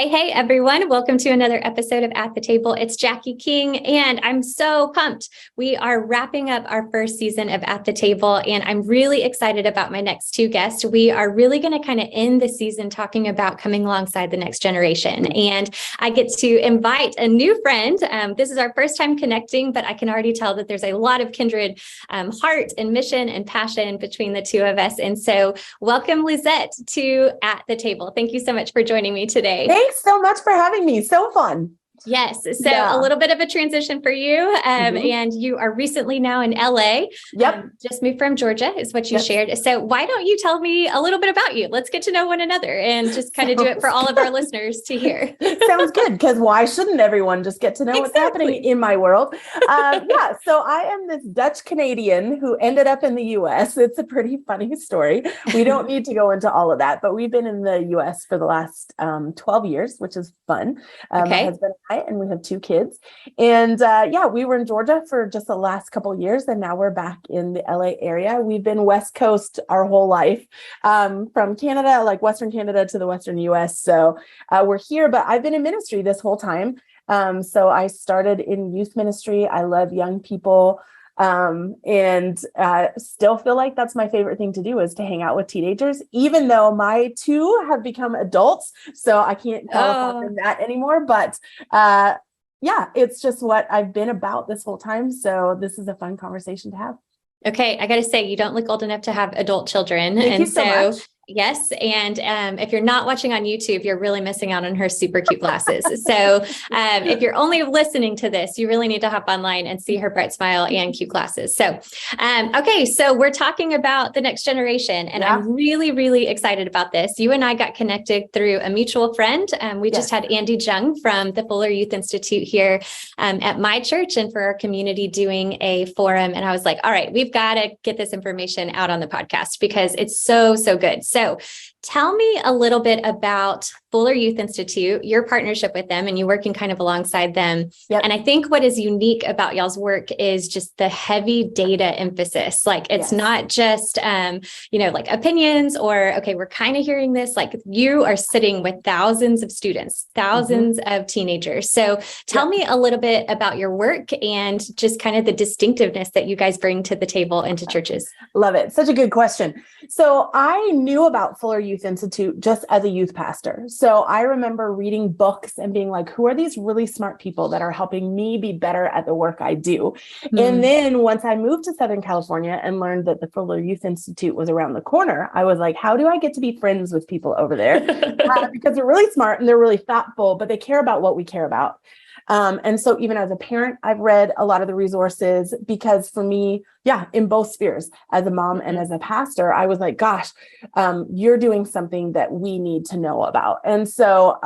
Hey, everyone. Welcome to another episode of At the Table. It's Jackie King, and I'm so pumped. We are wrapping up our first season of At the Table, and I'm really excited about my next two guests. We are really going to kind of end the season talking about coming alongside the next generation, and I get to invite a new friend. This is our first time connecting, but I can already tell that there's a lot of kindred heart and mission and passion between the two of us. And so welcome, Lisette, to At the Table. Thank you so much for joining me today. Thanks so much for having me. So fun. Yes. So a little bit of a transition for you. And you are recently now in LA. Yep. Just moved from Georgia is what you shared. So why don't you tell me a little bit about you? Let's get to know one another and just kind of do it for all of our listeners to hear. Sounds good. Because why shouldn't everyone just get to know what's happening in my world? So I am this Dutch Canadian who ended up in the US. It's a pretty funny story. We don't need to go into all of that, but we've been in the US for the last 12 years, which is fun. My husband and we have two kids. And we were in Georgia for just the last couple of years. And now we're back in the LA area. We've been West Coast our whole life, from Canada, like Western Canada to the Western US. So we're here, but I've been in ministry this whole time. So I started in youth ministry. I love young people. And still feel like that's my favorite thing to do is to hang out with teenagers, even though my two have become adults. So I can't call them that anymore. But it's just what I've been about this whole time. So this is a fun conversation to have. Okay. I got to say, you don't look old enough to have adult children. Thank you so much. Yes. And if you're not watching on YouTube, you're really missing out on her super cute glasses. So if you're only listening to this, you really need to hop online and see her bright smile and cute glasses. So, so we're talking about the next generation, and I'm really, really excited about this. You and I got connected through a mutual friend. We just had Andy Jung from the Fuller Youth Institute here at my church and for our community doing a forum. And I was like, all right, we've got to get this information out on the podcast because it's so, so good. So tell me a little bit about Fuller Youth Institute, your partnership with them, and you working kind of alongside them. Yep. And I think what is unique about y'all's work is just the heavy data emphasis. Like it's not just, like opinions or, okay, we're kind of hearing this, like you are sitting with thousands of students, thousands of teenagers. So tell me a little bit about your work and just kind of the distinctiveness that you guys bring to the table and to churches. Love it. Such a good question. So I knew about Fuller Youth Institute just as a youth pastor. So I remember reading books and being like, who are these really smart people that are helping me be better at the work I do? And then once I moved to Southern California and learned that the Fuller Youth Institute was around the corner, I was like, how do I get to be friends with people over there? Because they're really smart and they're really thoughtful, but they care about what we care about. And so even as a parent, I've read a lot of the resources because for me, in both spheres, as a mom and as a pastor, I was like, gosh, you're doing something that we need to know about. And so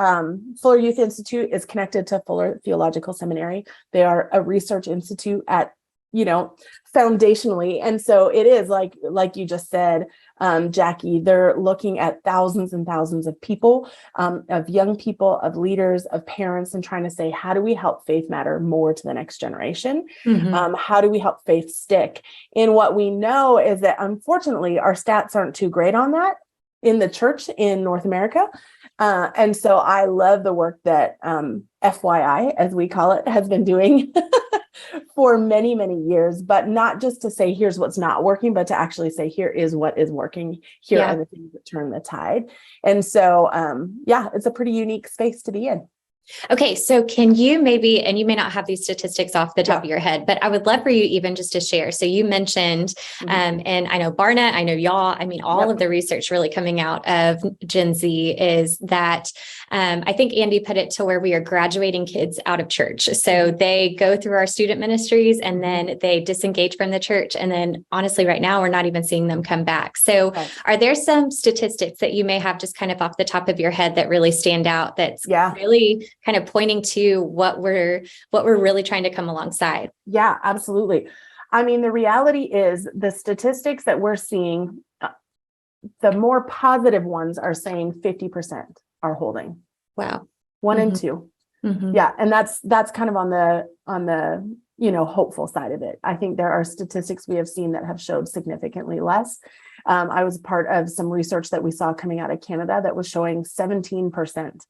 Fuller Youth Institute is connected to Fuller Theological Seminary. They are a research institute at foundationally. And so it is like you just said, Jackie, they're looking at thousands and thousands of people, of young people, of leaders, of parents, and trying to say, how do we help faith matter more to the next generation? How do we help faith stick? And what we know is that, unfortunately, our stats aren't too great on that in the church in North America. And so I love the work that FYI, as we call it, has been doing for many, many years, but not just to say, here's what's not working, but to actually say, here is what is working. Here are the things that turn the tide. And so, it's a pretty unique space to be in. Okay, so can you maybe, and you may not have these statistics off the top of your head, but I would love for you even just to share. So you mentioned, and I know Barna, I know y'all, I mean, all of the research really coming out of Gen Z is that I think Andy put it to where we are graduating kids out of church. So they go through our student ministries and then they disengage from the church. And then honestly, right now, we're not even seeing them come back. So are there some statistics that you may have just kind of off the top of your head that really stand out that's really kind of pointing to what we're really trying to come alongside? Yeah, absolutely. I mean, the reality is the statistics that we're seeing, the more positive ones are saying 50% are holding. Wow. 1 and 2. Yeah. And that's kind of on the hopeful side of it. I think there are statistics we have seen that have showed significantly less. I was part of some research that we saw coming out of Canada that was showing 17%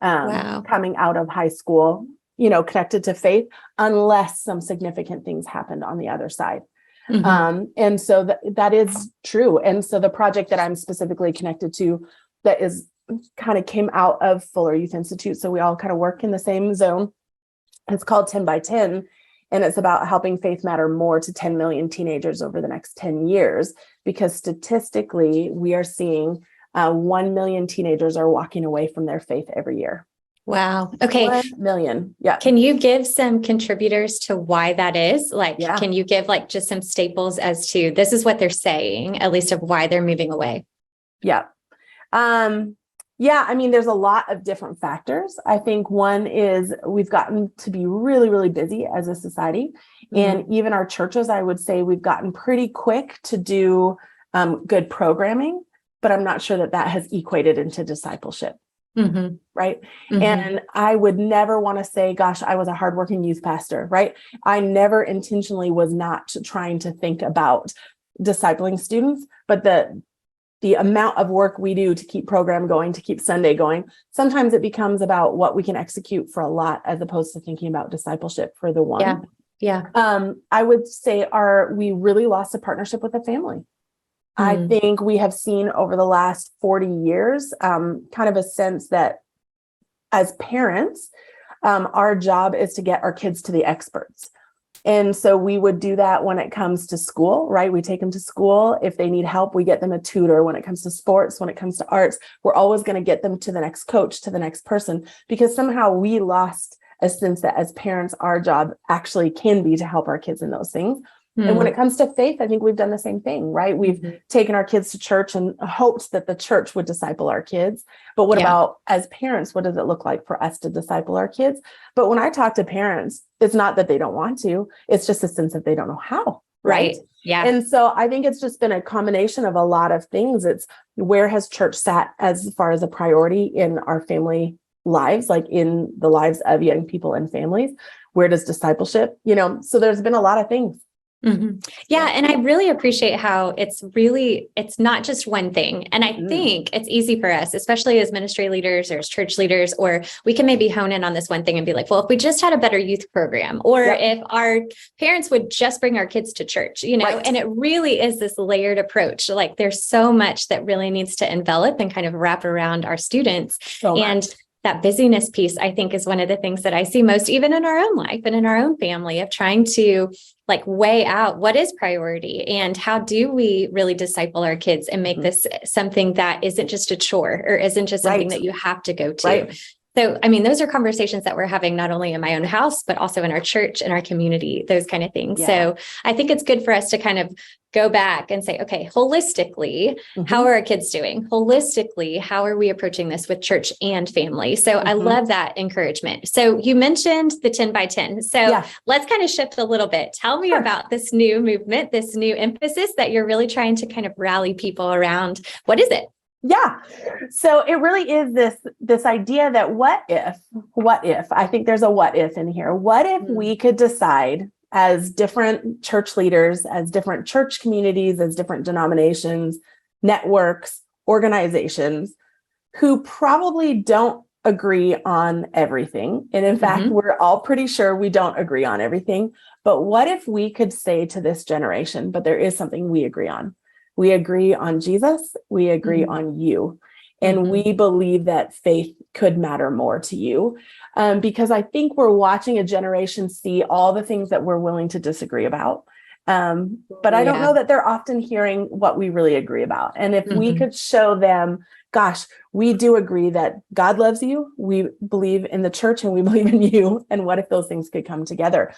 Wow. coming out of high school, connected to faith, unless some significant things happened on the other side. And so that is true. And so the project that I'm specifically connected to that is kind of came out of Fuller Youth Institute. So we all kind of work in the same zone. It's called 10 by 10. And it's about helping faith matter more to 10 million teenagers over the next 10 years, because statistically, we are seeing 1 million teenagers are walking away from their faith every year. Wow. Okay. 1 million. Yeah. Can you give some contributors to why that is? Can you give just some staples as to this is what they're saying, at least of why they're moving away? Yeah. I mean, there's a lot of different factors. I think one is we've gotten to be really, really busy as a society. And even our churches, I would say we've gotten pretty quick to do good programming, but I'm not sure that has equated into discipleship. Right. And I would never want to say, gosh, I was a hardworking youth pastor, right? I never intentionally was not trying to think about discipling students, but the amount of work we do to keep program going, to keep Sunday going, sometimes it becomes about what we can execute for a lot, as opposed to thinking about discipleship for the one. Yeah. I would say we really lost a partnership with the family. I think we have seen over the last 40 years, kind of a sense that as parents, our job is to get our kids to the experts. And so we would do that when it comes to school, right? We take them to school. If they need help, we get them a tutor. When it comes to sports, when it comes to arts, we're always going to get them to the next coach, to the next person, because somehow we lost a sense that as parents, our job actually can be to help our kids in those things. And when it comes to faith, I think we've done the same thing, right? We've taken our kids to church and hoped that the church would disciple our kids. But what about as parents? What does it look like for us to disciple our kids? But when I talk to parents, it's not that they don't want to, it's just a sense that they don't know how. Right. Yeah. And so I think it's just been a combination of a lot of things. It's where has church sat as far as a priority in our family lives, like in the lives of young people and families? Where does discipleship, so there's been a lot of things. Yeah. And I really appreciate how it's not just one thing. And I think it's easy for us, especially as ministry leaders or as church leaders, or we can maybe hone in on this one thing and be like, well, if we just had a better youth program, or if our parents would just bring our kids to church, and it really is this layered approach. Like there's so much that really needs to envelop and kind of wrap around our students. That busyness piece, I think, is one of the things that I see most, even in our own life and in our own family, of trying to weigh out what is priority and how do we really disciple our kids and make this something that isn't just a chore or isn't just something that you have to go to. So, I mean, those are conversations that we're having not only in my own house, but also in our church and our community, those kind of things. So I think it's good for us to kind of go back and say, okay, holistically, how are our kids doing? Holistically, how are we approaching this with church and family? So I love that encouragement. So you mentioned the 10 by 10. So let's kind of shift a little bit. Tell me about this new movement, this new emphasis that you're really trying to kind of rally people around. What is it? Yeah. So it really is this idea that what if, I think there's a what if in here. What if we could decide as different church leaders, as different church communities, as different denominations, networks, organizations who probably don't agree on everything. And in fact, we're all pretty sure we don't agree on everything. But what if we could say to this generation, but there is something we agree on. We agree on Jesus. We agree on you. And we believe that faith could matter more to you, because I think we're watching a generation see all the things that we're willing to disagree about. But I don't know that they're often hearing what we really agree about. And if we could show them, gosh, we do agree that God loves you. We believe in the church and we believe in you. And what if those things could come together?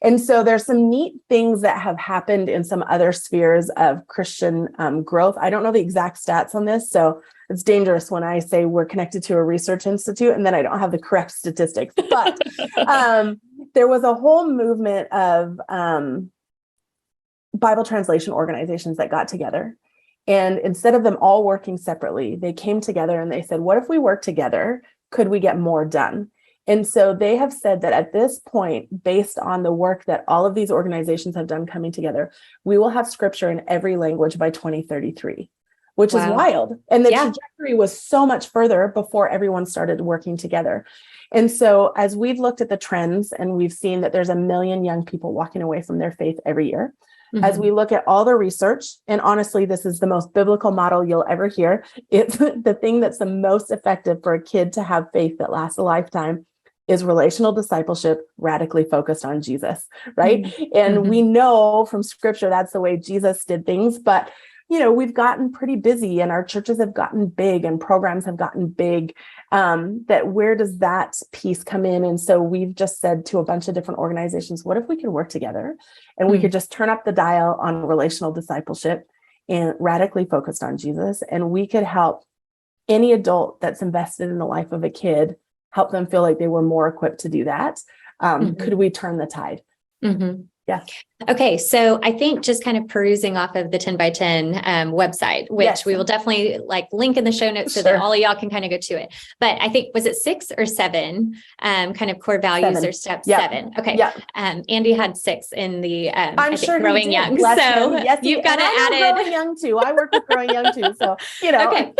And so there's some neat things that have happened in some other spheres of Christian growth. I don't know the exact stats on this, so it's dangerous when I say we're connected to a research institute and then I don't have the correct statistics. But there was a whole movement of Bible translation organizations that got together. And instead of them all working separately, they came together and they said, what if we work together? Could we get more done? And so they have said that at this point, based on the work that all of these organizations have done coming together, we will have scripture in every language by 2033. which is Wow. wild. And the Yeah. trajectory was so much further before everyone started working together. And so as we've looked at the trends and we've seen that there's 1 million young people walking away from their faith every year, as we look at all the research, and honestly, this is the most biblical model you'll ever hear. It's the thing that's the most effective for a kid to have faith that lasts a lifetime is relational discipleship, radically focused on Jesus, right? And we know from scripture, that's the way Jesus did things. But, you know, we've gotten pretty busy and our churches have gotten big and programs have gotten big. That where does that piece come in? And so we've just said to a bunch of different organizations, what if we could work together and we could just turn up the dial on relational discipleship and radically focused on Jesus, and we could help any adult that's invested in the life of a kid, help them feel like they were more equipped to do that. Could we turn the tide? Yeah. Okay. So I think just kind of perusing off of the 10 by 10 website, which we will definitely like link in the show notes so that all of y'all can kind of go to it. But I think, was it 6 or 7 kind of core values or steps? 7. Okay. Andy had 6 in the I'm sure growing young. So yes, you've got to add it. Growing young too. I work with growing young too. So, you know. Okay.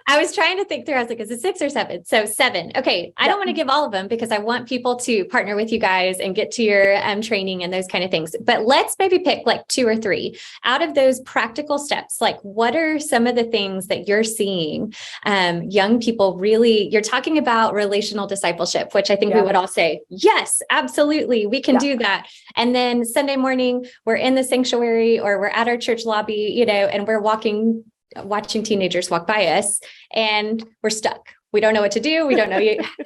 I was trying to think through. I was like, is it 6 or 7? So 7. Okay. I don't want to give all of them because I want people to partner with you guys and get to your training and those kind of things. But let's maybe pick like 2 or 3 out of those practical steps. Like, what are some of the things that you're seeing young people really, you're talking about relational discipleship, which I think we would all say, yes, absolutely. We can do that. And then Sunday morning, we're in the sanctuary or we're at our church lobby, you know, and we're watching teenagers walk by us and we're stuck. We don't know what to do. We don't know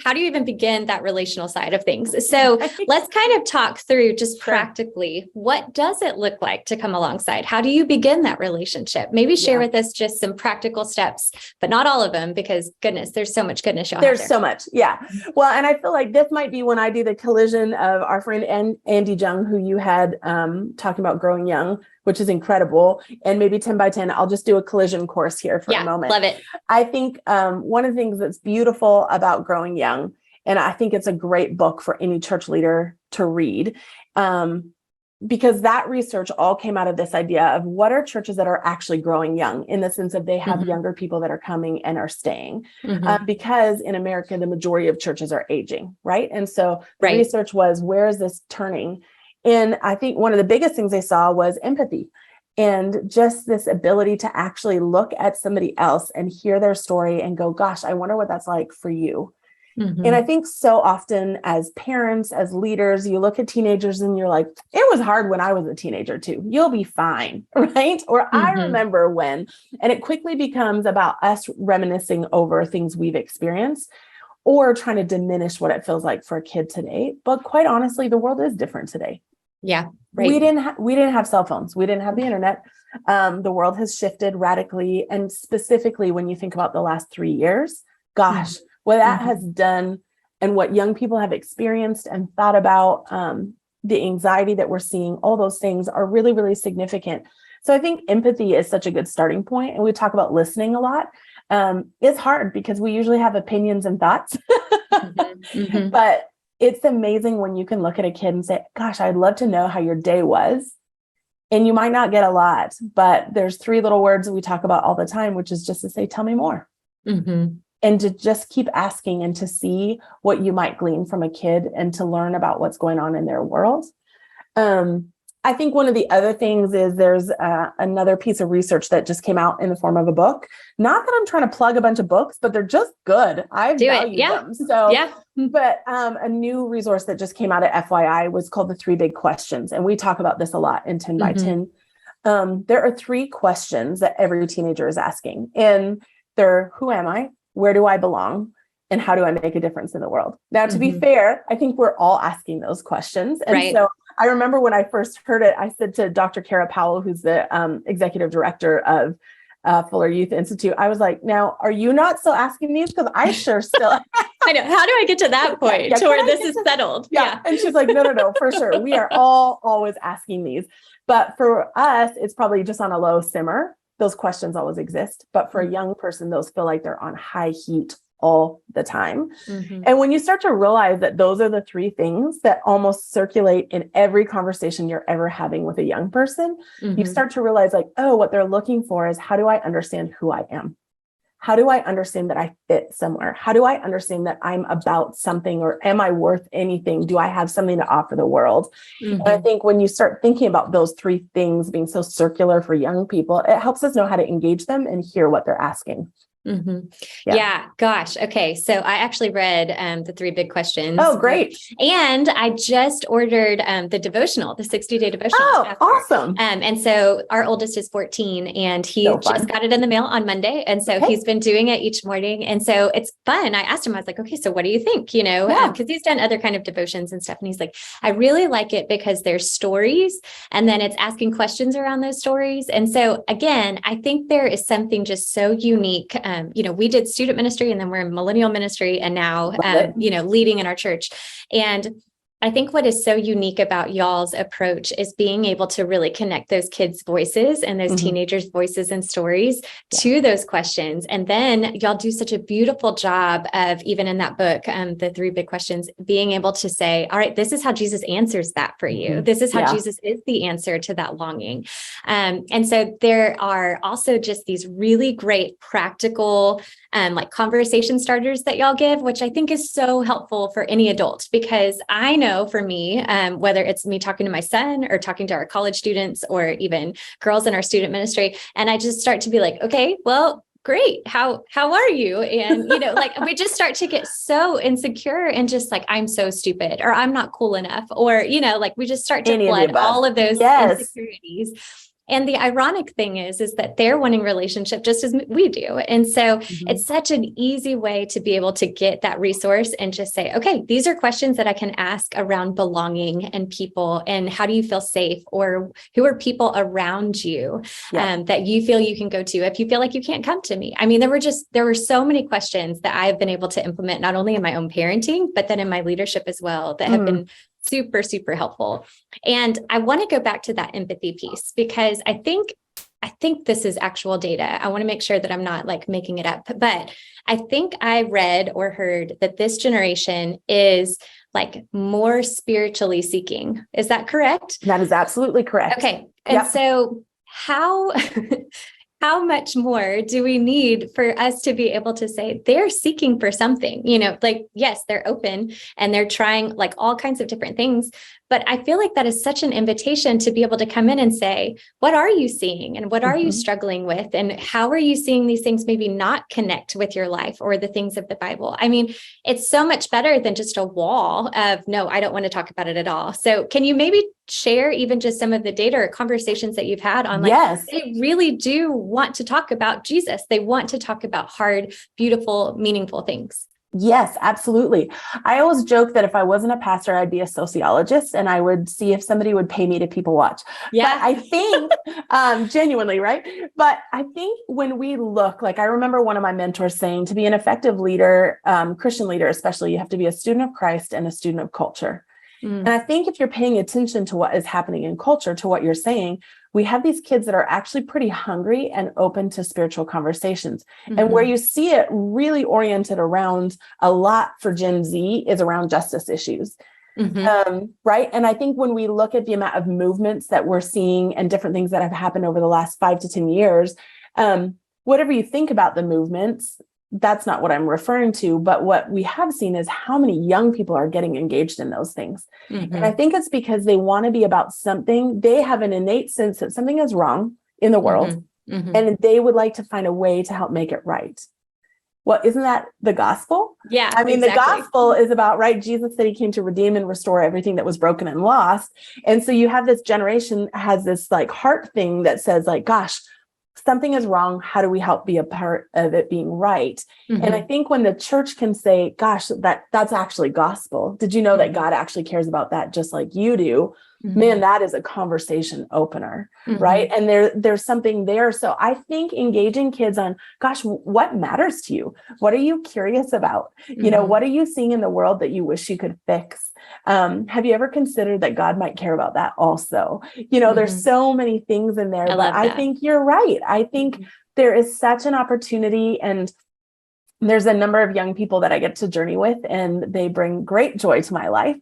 how do you even begin that relational side of things? So let's kind of talk through just practically, what does it look like to come alongside? How do you begin that relationship? Maybe share with us just some practical steps, but not all of them, because goodness, there's so much goodness. There's so much. Yeah. Well, and I feel like this might be when I do the collision of our friend Andy Jung, who you had talking about growing young, which is incredible. And maybe 10 by 10, I'll just do a collision course here for a moment. Love it. I think one of the things that's beautiful about growing young, and I think it's a great book for any church leader to read, because that research all came out of this idea of what are churches that are actually growing young, in the sense of they have younger people that are coming and are staying, because in America, the majority of churches are aging, right? And so the research was, where is this turning? And I think one of the biggest things they saw was empathy, and just this ability to actually look at somebody else and hear their story and go, gosh, I wonder what that's like for you. And I think so often as parents, as leaders, you look at teenagers and you're like, it was hard when I was a teenager too. You'll be fine, right? Or I remember when, and it quickly becomes about us reminiscing over things we've experienced or trying to diminish what it feels like for a kid today. But quite honestly, the world is different today. Yeah. We didn't have cell phones. We didn't have the internet. The world has shifted radically. And specifically, when you think about the last 3 years, gosh, what that has done and what young people have experienced and thought about, the anxiety that we're seeing, all those things are really, really significant. So I think empathy is such a good starting point. And we talk about listening a lot. It's hard because we usually have opinions and thoughts, but it's amazing when you can look at a kid and say, gosh, I'd love to know how your day was. And you might not get a lot, but there's 3 little words we talk about all the time, which is just to say, tell me more. And to just keep asking and to see what you might glean from a kid and to learn about what's going on in their world. I think one of the other things is there's another piece of research that just came out in the form of a book. Not that I'm trying to plug a bunch of books, but they're just good. I value them. So, but a new resource that just came out at FYI was called The 3 Big Questions. And we talk about this a lot in 10 by 10. There are 3 questions that every teenager is asking. And they're, who am I? Where do I belong? And how do I make a difference in the world? Now, to be fair, I think we're all asking those questions. And so I remember when I first heard it, I said to Dr. Kara Powell, who's the executive director of Fuller Youth Institute, I was like, now, are you not still asking these? Because I sure still. I know. How do I get to that point to where this is settled? And she's like, no, for sure. We are all always asking these. But for us, it's probably just on a low simmer. Those questions always exist. But for a young person, those feel like they're on high heat all the time. Mm-hmm. And when you start to realize that those are the three things that almost circulate in every conversation you're ever having with a young person, you start to realize like, oh, what they're looking for is, how do I understand who I am? How do I understand that I fit somewhere? How do I understand that I'm about something, or am I worth anything? Do I have something to offer the world? And I think when you start thinking about those three things being so circular for young people, it helps us know how to engage them and hear what they're asking. Yeah. Gosh. Okay. So I actually read the 3 big questions. Oh, great. And I just ordered the devotional, the 60-day devotional. Oh, awesome. And so our oldest is 14 and he just got it in the mail on Monday. And so he's been doing it each morning. And so it's fun. I asked him, I was like, okay, so what do you think? You know, because he's done other kind of devotions and stuff. And he's like, I really like it because there's stories and then it's asking questions around those stories. And so again, I think there is something just so unique. You know, we did student ministry and then we're in millennial ministry and now, you know, leading in our church. And I think what is so unique about y'all's approach is being able to really connect those kids' voices and those teenagers' voices and stories to those questions. And then y'all do such a beautiful job of, even in that book, the 3 big questions, being able to say, all right, this is how Jesus answers that for you. This is how Jesus is the answer to that longing. And so there are also just these really great practical like conversation starters that y'all give, which I think is so helpful for any adult, because I know for me, whether it's me talking to my son or talking to our college students or even girls in our student ministry, and I just start to be like, okay, well, great. How are you? And, you know, like we just start to get so insecure and just like, I'm so stupid, or I'm not cool enough, or, you know, like we just start to flood all of those insecurities. And the ironic thing is that they're wanting relationship just as we do. And so it's such an easy way to be able to get that resource and just say, okay, these are questions that I can ask around belonging and people, and how do you feel safe, or who are people around you that you feel you can go to if you feel like you can't come to me. I mean, there were so many questions that I've been able to implement, not only in my own parenting, but then in my leadership as well, that have been super, super helpful. And I want to go back to that empathy piece, because I think this is actual data. I want to make sure that I'm not like making it up, but I think I read or heard that this generation is like more spiritually seeking. Is that correct? That is absolutely correct. Okay. And so how much more do we need for us to be able to say they're seeking for something? You know, like, yes, they're open and they're trying like all kinds of different things. But I feel like that is such an invitation to be able to come in and say, what are you seeing? And what are you struggling with? And how are you seeing these things maybe not connect with your life or the things of the Bible? I mean, it's so much better than just a wall of, no, I don't want to talk about it at all. So can you maybe share even just some of the data or conversations that you've had on like, they really do want to talk about Jesus. They want to talk about hard, beautiful, meaningful things. Yes, absolutely. I always joke that if I wasn't a pastor, I'd be a sociologist and I would see if somebody would pay me to people watch. Yeah. But I think genuinely, right? But I think when we look, like I remember one of my mentors saying, to be an effective leader, Christian leader, especially, you have to be a student of Christ and a student of culture. And I think if you're paying attention to what is happening in culture, to what you're saying, we have these kids that are actually pretty hungry and open to spiritual conversations. And where you see it really oriented around a lot for Gen Z is around justice issues. Right. And I think when we look at the amount of movements that we're seeing and different things that have happened over the last 5 to 10 years, whatever you think about the movements, that's not what I'm referring to, but what we have seen is how many young people are getting engaged in those things. And I think it's because they want to be about something. They have an innate sense that something is wrong in the world, and they would like to find a way to help make it right. Well, isn't that the gospel? Yeah. I mean, the gospel is about, right? Jesus said he came to redeem and restore everything that was broken and lost. And so you have this generation has this like heart thing that says like, gosh, something is wrong. How do we help be a part of it being right? And I think when the church can say, gosh, that's actually gospel. Did you know that God actually cares about that just like you do? Man, that is a conversation opener, right? And there's something there. So I think engaging kids on, gosh, what matters to you? What are you curious about? You know, what are you seeing in the world that you wish you could fix? Have you ever considered that God might care about that also? You know, there's so many things in there, but I think you're right. I think there is such an opportunity, and There's a number of young people that I get to journey with, and they bring great joy to my life.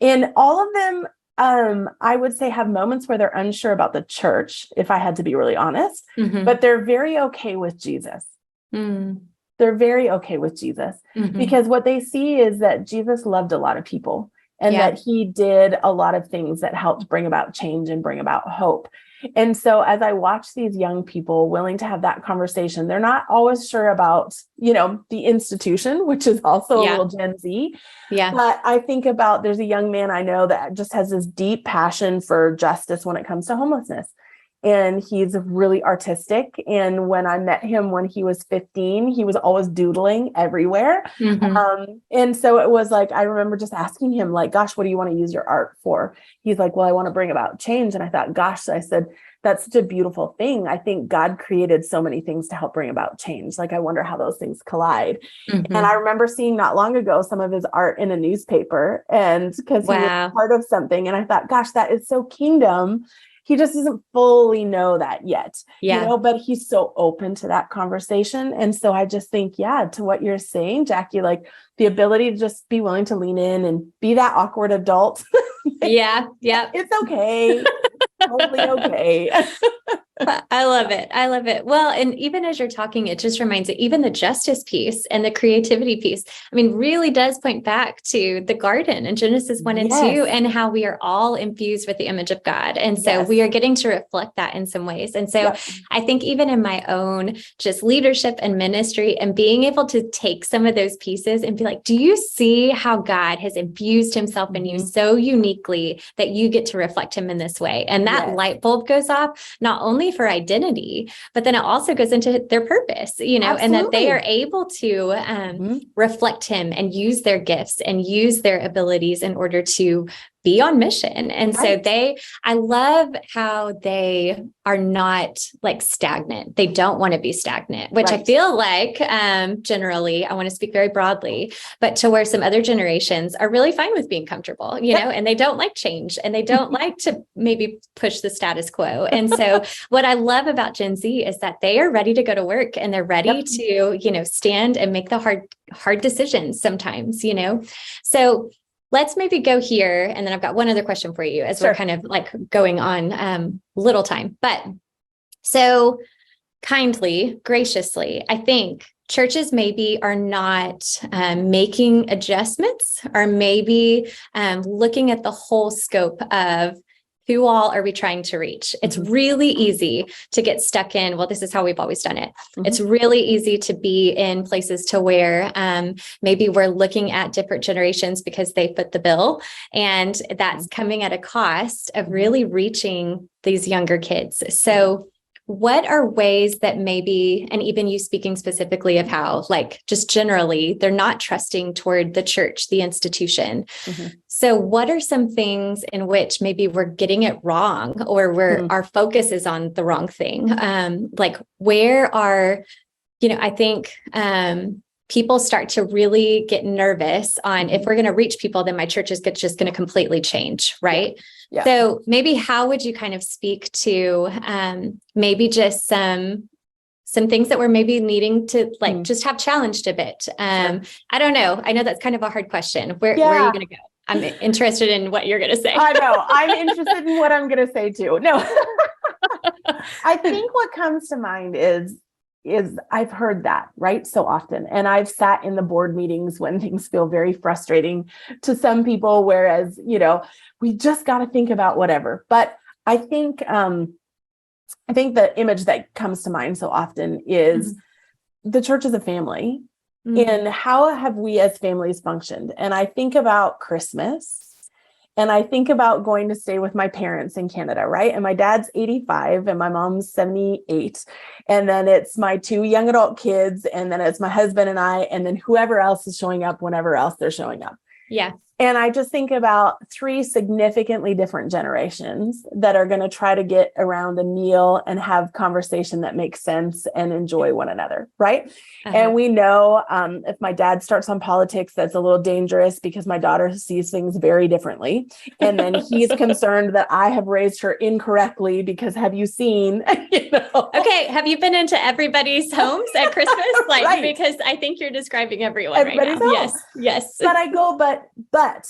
And all of them, I would say, have moments where they're unsure about the church, if I had to be really honest, but they're very okay with Jesus. They're very okay with Jesus because what they see is that Jesus loved a lot of people, and that he did a lot of things that helped bring about change and bring about hope. And so as I watch these young people willing to have that conversation, they're not always sure about, the institution, which is also a little Gen Z. But I think about, there's a young man I know that just has this deep passion for justice when it comes to homelessness. And he's really artistic. And when I met him when he was 15, he was always doodling everywhere. And so it was like, I remember just asking him, like, gosh, what do you want to use your art for? He's like, well, I want to bring about change. And I thought, gosh, I said, that's such a beautiful thing. I think God created so many things to help bring about change. Like, I wonder how those things collide. And I remember seeing not long ago some of his art in a newspaper, and because he was part of something. And I thought, gosh, that is so kingdom. He just doesn't fully know that yet, but he's so open to that conversation. And so I just think, to what you're saying, Jackie, like the ability to just be willing to lean in and be that awkward adult. It's okay. Totally okay. I love it. I love it. Well, and even as you're talking, it just reminds me, even the justice piece and the creativity piece, really does point back to the garden in Genesis 1 and 2, and how we are all infused with the image of God. And so we are getting to reflect that in some ways. And so I think even in my own just leadership and ministry, and being able to take some of those pieces and be like, do you see how God has infused himself in you so uniquely that you get to reflect him in this way? And that light bulb goes off, not only for identity, but then it also goes into their purpose, and that they are able to reflect him and use their gifts and use their abilities in order to be on mission. And so I love how they are not like stagnant. They don't want to be stagnant, which I feel like generally, I want to speak very broadly, but to where some other generations are really fine with being comfortable, and they don't like change, and they don't like to maybe push the status quo. And so what I love about Gen Z is that they are ready to go to work, and they're ready to, stand and make the hard decisions sometimes, So let's maybe go here. And then I've got one other question for you as we're kind of like going on little time. But so kindly, graciously, I think churches maybe are not making adjustments, or maybe looking at the whole scope of who all are we trying to reach? It's really easy to get stuck in, well, this is how we've always done it. It's really easy to be in places to where maybe we're looking at different generations because they fit the bill. And that's coming at a cost of really reaching these younger kids. So what are ways that maybe, and even you speaking specifically of how, like, just generally, they're not trusting toward the church, the institution. So what are some things in which maybe we're getting it wrong, or where our focus is on the wrong thing? Like, where are, I think people start to really get nervous on, if we're going to reach people, then my church is just going to completely change, right? So maybe how would you kind of speak to maybe just some things that we're maybe needing to just have challenged a bit? I don't know. I know that's kind of a hard question. Where are you going to go? I'm interested in what you're going to say. I know. I'm interested in what I'm going to say too. No, I think what comes to mind is I've heard that, right? So often. And I've sat in the board meetings when things feel very frustrating to some people, whereas, we just got to think about whatever. But I think the image that comes to mind so often is the church as a family. And how have we as families functioned? And I think about Christmas, and I think about going to stay with my parents in Canada, right? And my dad's 85 and my mom's 78. And then it's my 2 young adult kids. And then it's my husband and I, and then whoever else is showing up whenever else they're showing up. Yeah. And I just think about 3 significantly different generations that are going to try to get around a meal and have conversation that makes sense and enjoy one another, right? And we know if my dad starts on politics, that's a little dangerous because my daughter sees things very differently. And then he's concerned that I have raised her incorrectly because have you seen, Okay, have you been into everybody's homes at Christmas? Like, right. Because I think you're describing everyone Everybody's right now. home. Yes. But I go, but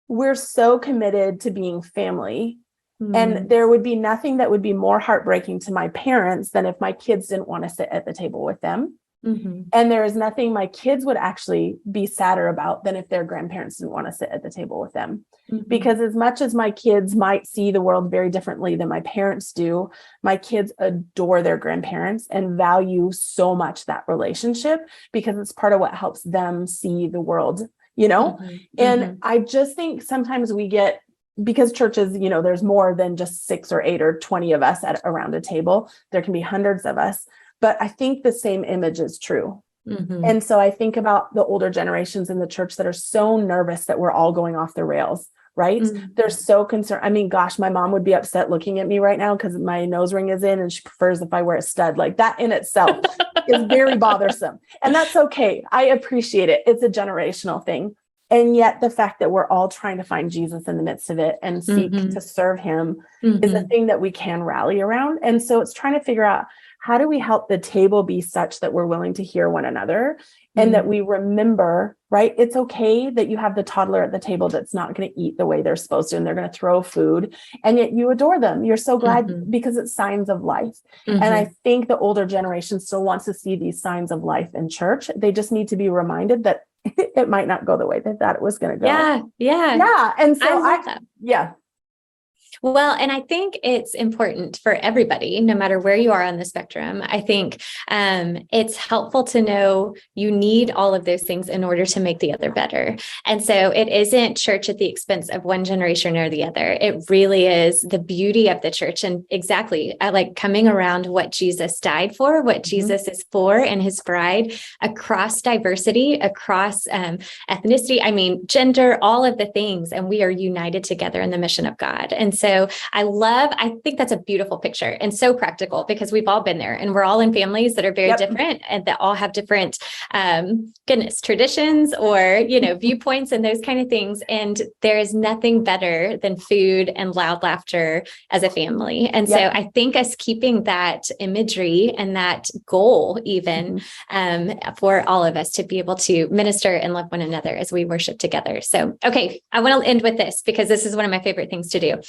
we're so committed to being family. And there would be nothing that would be more heartbreaking to my parents than if my kids didn't want to sit at the table with them. And there is nothing my kids would actually be sadder about than if their grandparents didn't want to sit at the table with them. Because as much as my kids might see the world very differently than my parents do, my kids adore their grandparents and value so much that relationship because it's part of what helps them see the world, And I just think sometimes we get, because churches, there's more than just 6 or 8 or 20 of us around a table. There can be hundreds of us. But I think the same image is true. And so I think about the older generations in the church that are so nervous that we're all going off the rails, right? They're so concerned. I mean, gosh, my mom would be upset looking at me right now because my nose ring is in and she prefers if I wear a stud. Like that in itself is very bothersome. And that's okay. I appreciate it. It's a generational thing. And yet the fact that we're all trying to find Jesus in the midst of it and seek to serve him is a thing that we can rally around. And so it's trying to figure out, how do we help the table be such that we're willing to hear one another and that we remember, right? It's okay that you have the toddler at the table that's not going to eat the way they're supposed to, and they're going to throw food, and yet you adore them. You're so glad because it's signs of life. And I think the older generation still wants to see these signs of life in church. They just need to be reminded that it might not go the way they thought it was going to go. Yeah. And so Well, and I think it's important for everybody, no matter where you are on the spectrum. I think it's helpful to know you need all of those things in order to make the other better. And so it isn't church at the expense of one generation or the other. It really is the beauty of the church. And exactly, I like coming around what Jesus died for, what Jesus is for and his bride across diversity, across ethnicity, gender, all of the things. And we are united together in the mission of God. And so I think that's a beautiful picture and so practical because we've all been there and we're all in families that are very different and that all have different, traditions or, viewpoints and those kind of things. And there is nothing better than food and loud laughter as a family. And so I think us keeping that imagery and that goal, even for all of us to be able to minister and love one another as we worship together. So, okay, I want to end with this because this is one of my favorite things to do.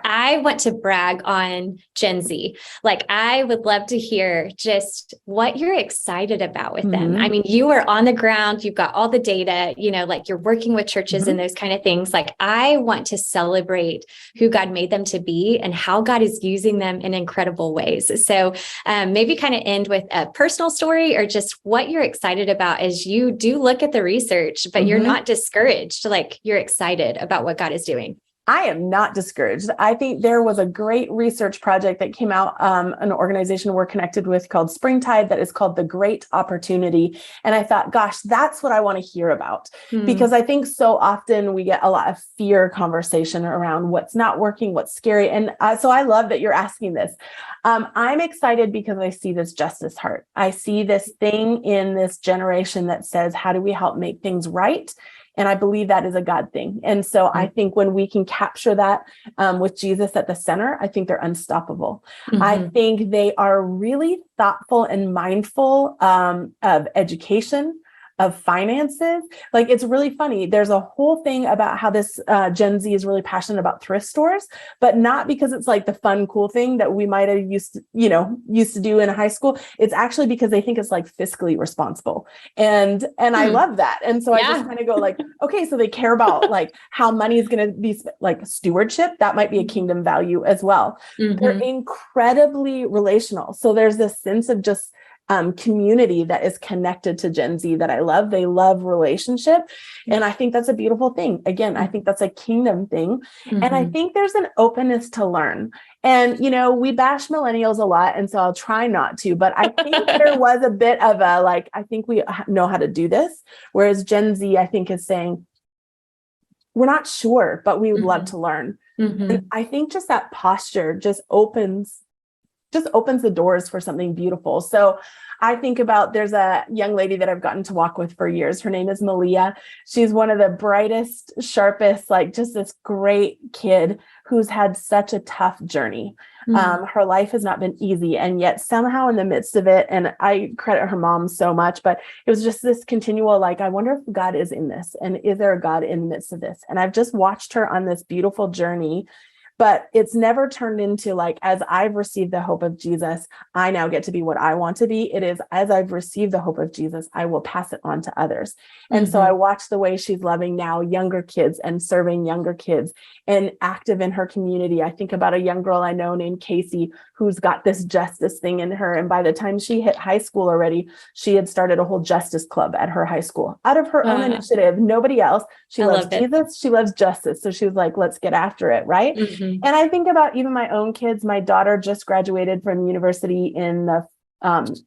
I want to brag on Gen Z. Like, I would love to hear just what you're excited about with them. You are on the ground, you've got all the data, you're working with churches and those kind of things. Like, I want to celebrate who God made them to be and how God is using them in incredible ways. So maybe kind of end with a personal story or just what you're excited about as you do look at the research, but you're not discouraged. Like, you're excited about what God is doing. I am not discouraged. I think there was a great research project that came out, an organization we're connected with called Springtide that is called The Great Opportunity. And I thought, gosh, that's what I want to hear about. Because I think so often we get a lot of fear conversation around what's not working, what's scary. And so I love that you're asking this. I'm excited because I see this justice heart. I see this thing in this generation that says, how do we help make things right? And I believe that is a God thing. And so I think when we can capture that with Jesus at the center, I think they're unstoppable. I think they are really thoughtful and mindful of education, of finances. Like, it's really funny. There's a whole thing about how this Gen Z is really passionate about thrift stores, but not because it's like the fun, cool thing that we might have used to do in high school. It's actually because they think it's like fiscally responsible. And I love that. And so I just kind of go like, okay, so they care about like how money is going to be like stewardship. That might be a kingdom value as well. They're incredibly relational. So there's this sense of just community that is connected to Gen Z that I love. They love relationship. And I think that's a beautiful thing. Again, I think that's a kingdom thing. And I think there's an openness to learn. And, we bash millennials a lot. And so I'll try not to, but I think there was a bit of a, like, I think we know how to do this. Whereas Gen Z, I think, is saying, we're not sure, but we would love Mm-hmm. to learn. Mm-hmm. And I think just that posture just opens the doors for something beautiful. So I think about, there's a young lady that I've gotten to walk with for years. Her name is Malia. She's one of the brightest, sharpest, like just this great kid who's had such a tough journey. Her life has not been easy. And yet somehow in the midst of it, and I credit her mom so much, but it was just this continual, like, I wonder if God is in this, and is there a God in the midst of this? And I've just watched her on this beautiful journey. But it's never turned into like, as I've received the hope of Jesus, I now get to be what I want to be. It is, as I've received the hope of Jesus, I will pass it on to others. And so I watch the way she's loving now younger kids and serving younger kids and active in her community. I think about a young girl I know named Casey, who's got this justice thing in her. And by the time she hit high school already, she had started a whole justice club at her high school out of her own initiative, nobody else. She loves Jesus. She loves justice. So she was like, let's get after it. Right. And I think about even my own kids. My daughter just graduated from university in the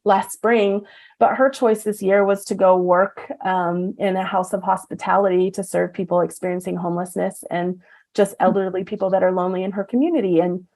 last spring, but her choice this year was to go work in a house of hospitality to serve people experiencing homelessness and just elderly people that are lonely in her community. And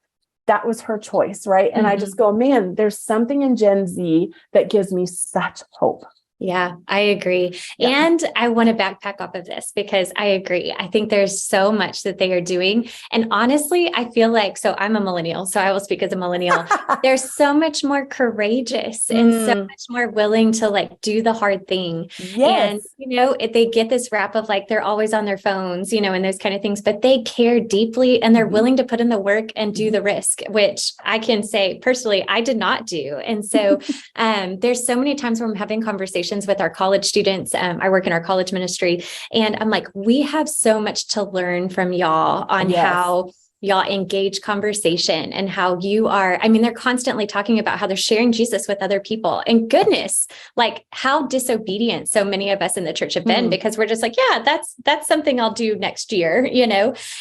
that was her choice, right? And I just go, man, there's something in Gen Z that gives me such hope. Yeah, I agree. Yeah. And I want to backpack off of this because I agree. I think there's so much that they are doing. And honestly, I feel like, so I'm a millennial, so I will speak as a millennial. They're so much more courageous and so much more willing to like do the hard thing. Yes. And, they get this rap of like, they're always on their phones, and those kind of things, but they care deeply and they're willing to put in the work and do the risk, which I can say personally, I did not do. And so there's so many times where I'm having conversations with our college students. I work in our college ministry, and I'm like, we have so much to learn from y'all on how y'all engage conversation and how you are. I mean, they're constantly talking about how they're sharing Jesus with other people, and goodness, like how disobedient so many of us in the church have been because we're just like, yeah, that's something I'll do next year,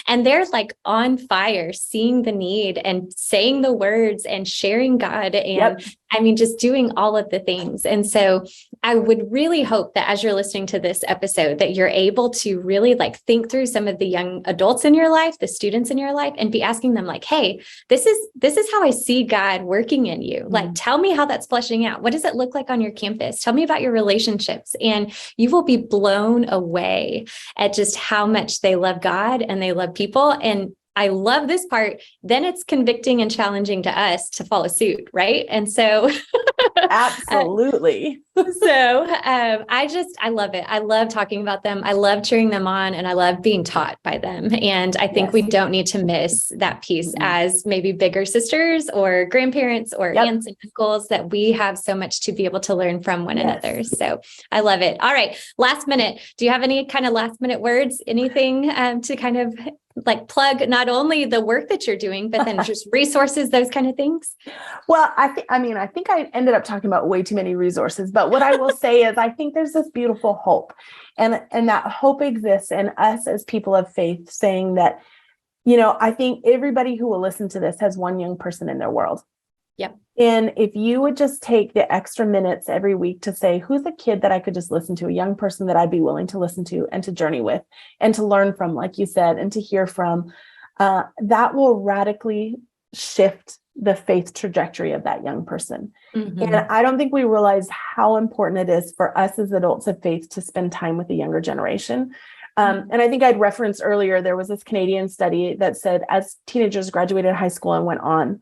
and they're like on fire, seeing the need and saying the words and sharing God. And I mean, just doing all of the things. And so I would really hope that as you're listening to this episode, that you're able to really like think through some of the young adults in your life, the students in your life, and be asking them like, hey, this is how I see God working in you. Like, tell me how that's fleshing out. What does it look like on your campus? Tell me about your relationships. And you will be blown away at just how much they love God and they love people. And I love this part. Then it's convicting and challenging to us to follow suit. Right. And so absolutely. I love it. I love talking about them. I love cheering them on, and I love being taught by them. And I think we don't need to miss that piece as maybe bigger sisters or grandparents or aunts and uncles, that we have so much to be able to learn from one another. So I love it. All right. Last minute. Do you have any kind of last minute words, anything to kind of like plug not only the work that you're doing, but then just resources, those kind of things? Well, I think I ended up talking about way too many resources, but what I will say is I think there's this beautiful hope, and that hope exists in us as people of faith, saying that, I think everybody who will listen to this has one young person in their world. Yep. And if you would just take the extra minutes every week to say, who's a kid that I could just listen to, a young person that I'd be willing to listen to and to journey with and to learn from, like you said, and to hear from, that will radically shift the faith trajectory of that young person. And I don't think we realize how important it is for us as adults of faith to spend time with the younger generation. And I think I'd referenced earlier, there was this Canadian study that said as teenagers graduated high school and went on,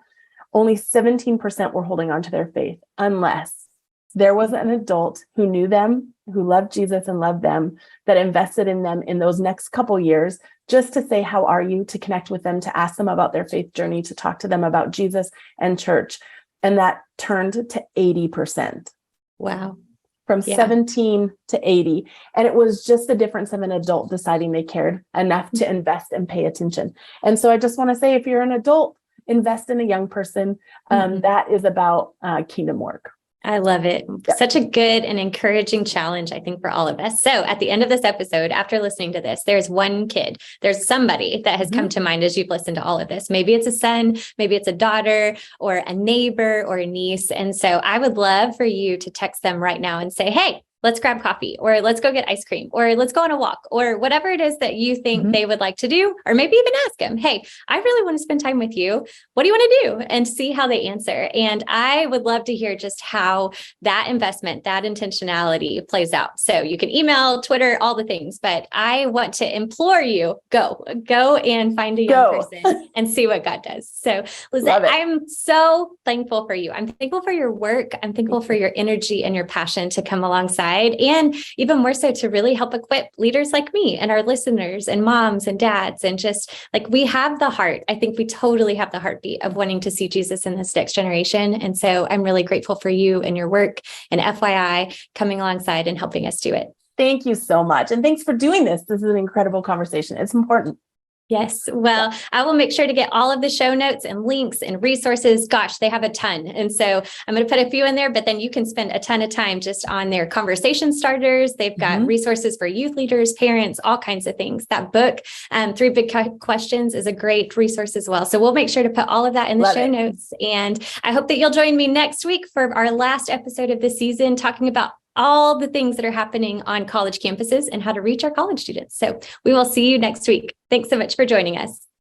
only 17% were holding on to their faith, unless there was an adult who knew them, who loved Jesus and loved them, that invested in them in those next couple years, just to say, how are you? To connect with them, to ask them about their faith journey, to talk to them about Jesus and church. And that turned to 80%. Wow. From 17 to 80. And it was just the difference of an adult deciding they cared enough to invest and pay attention. And so I just want to say, if you're an adult, invest in a young person. That is about kingdom work. I love it. Yeah. Such a good and encouraging challenge, I think, for all of us. So at the end of this episode, after listening to this, there's one kid, there's somebody that has come to mind as you've listened to all of this. Maybe it's a son, maybe it's a daughter or a neighbor or a niece. And so I would love for you to text them right now and say, hey, let's grab coffee, or let's go get ice cream, or let's go on a walk, or whatever it is that you think they would like to do, or maybe even ask them, hey, I really want to spend time with you. What do you want to do? And see how they answer. And I would love to hear just how that investment, that intentionality plays out. So you can email, Twitter, all the things, but I want to implore you, go and find a young person and see what God does. So Lisette, I'm so thankful for you. I'm thankful for your work. I'm thankful for your energy and your passion to come alongside, and even more so to really help equip leaders like me and our listeners and moms and dads. And just like, we have the heart. I think we totally have the heartbeat of wanting to see Jesus in this next generation. And so I'm really grateful for you and your work, and FYI coming alongside and helping us do it. Thank you so much. And thanks for doing this. This is an incredible conversation. It's important. Yes. Well, I will make sure to get all of the show notes and links and resources. Gosh, they have a ton. And so I'm going to put a few in there, but then you can spend a ton of time just on their conversation starters. They've got resources for youth leaders, parents, all kinds of things. That book, 3 Big Questions, is a great resource as well. So we'll make sure to put all of that in the show notes. And I hope that you'll join me next week for our last episode of the season, talking about all the things that are happening on college campuses and how to reach our college students. So we will see you next week. Thanks so much for joining us.